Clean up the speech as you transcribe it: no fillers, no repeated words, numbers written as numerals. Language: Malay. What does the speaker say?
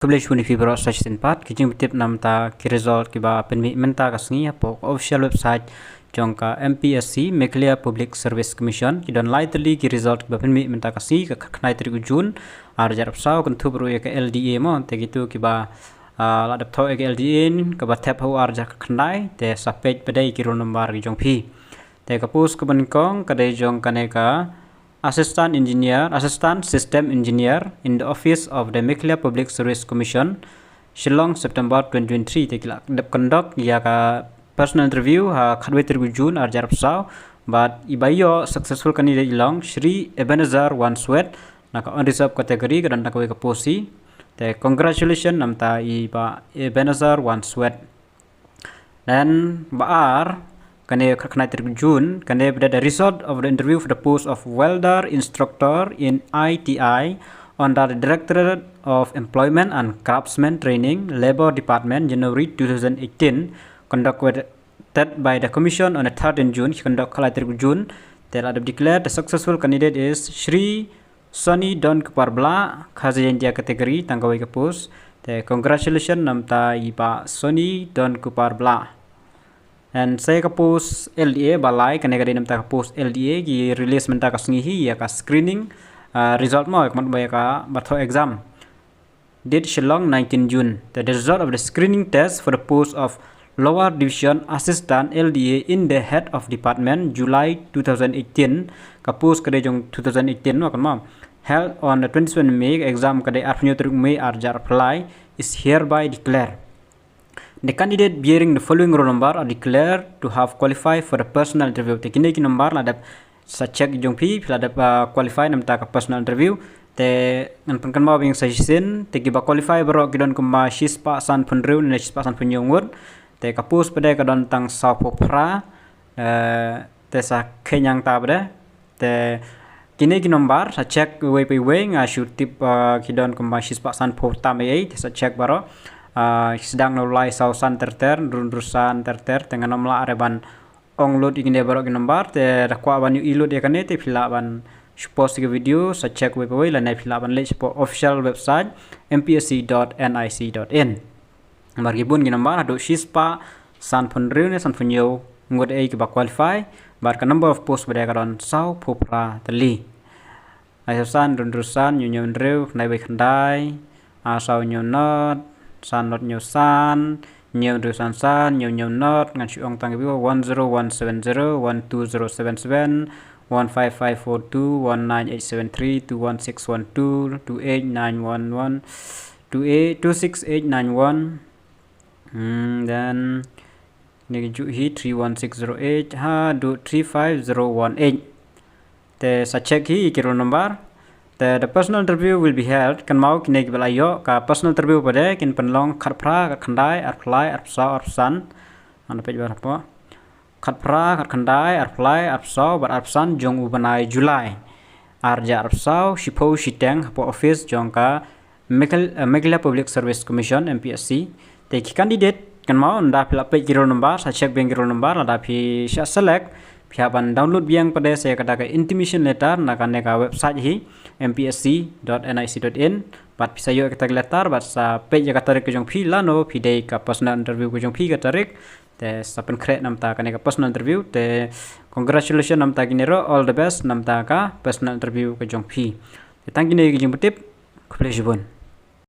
Kublai shuni fi bro section part kijing tip nam ta ki result ki ba pen menta ka sngi po official website jong ka MPSC Mekhlia Public Service Commission ki don lightly ki result ki ba pen menta ka si ka khnai tri jun ar jarap saw kan thu bro ka LDA mo te gitu ki ba la dap tho ka LDA ka ba tap ho ar jar khnai te sa page pedai ki ro number ki jong phi te ka post ka ban kong ka dai jong ka ne ka Assistant System Engineer in the Office of the Mekhlia Public Service Commission, Shillong, September 2023. They conduct a personal interview. Khadwe Tirgu June or Jarap Sao, but ibayo successful candidate long Shri Ebenezer One Sweat, naka unreserved category, and nakaweka posi. The congratulations namta iba Ebenezer One Sweat. Then Baar. Kane June, kane the result of the interview for the post of welder instructor in ITI under the Directorate of Employment and Craftsman Training, Labor Department, January 2018, conducted by the Commission on the 3rd June. Conduct June. They have declared the successful candidate is Shri Soni Don Kuparbla, Khaziyantia category, Tangawika post. The congratulations namta iba Soni Don Kuparbla. And saya ka post LDA balai kena kada nam ta post LDA ki release menta ka sngihi ya ka screening result mo mat ba ka batho exam date Shillong 19 June. The result of the screening test for the post of lower division assistant LDA in the head of department July 2018 ka post kada jong 2018 no kan ma held on the 27 May exam kada arpnyo May arjar apply is hereby declared. The candidate bearing the following roll number are declared to have qualified for the personal interview. Te kini ki number la dap sa check jong pi la dap qualify nam ta ka personal interview. Te ngan pangkan mau bing suggestion te ki ba qualify baro ki don kuma shispa san punrew ne shispa san punyongut. Te ka post pada ka don tang sa popra te sa kenyang ta bade. Te kini ki number sa check way pe way nga shoot tip ki don kuma shispa san pop ta me te sa check baro. Sedang nolai sausan terter rundusan terter dengan nomla areban onload ingin barok nomor te rakwa ban ilo dia kan te filaban post ke video sa check web way la nai filaban le po official website mpsc.nic.in margi bun gi nomor ado shispa san punrew ne san punyo ngod ai ke ba qualify bar ka number of post bada kadon sau popra tali aisan rundusan nyonyon rew nai bai khandai asau nyonot san not new san new san san new not ngan chuang tang bi 10170 12077 15542 19873 21612 28911 26891 then nigi hi 31608 ha do 35018 te sa check hi kiro number. The personal interview will be held kan mau kini belayo ka personal interview pada kin penlong khatpra ka khandai apply arpsa arpsan ana page berapa khatpra ka khandai apply arpsa bar arpsan jong ubanai July arja arpsa shipo shiteng po office jong ka Mekhlia Public Service Commission MPSC te ki candidate kan mau nda pila page giro number sa check bank giro number ada pi sha select pihaban download biang pada saya kata intimation letter nak ka website hi mpsc.nic.in bat bisa yo kita letter bat sa page kata tarik jong phi lano phi dei ka personal interview jong phi ka tarik te sapen create nam ta ka personal interview te congratulations nam ta ginero all the best nam ta ka personal interview ka jong phi te tang gine gi jing tip pleasure bon.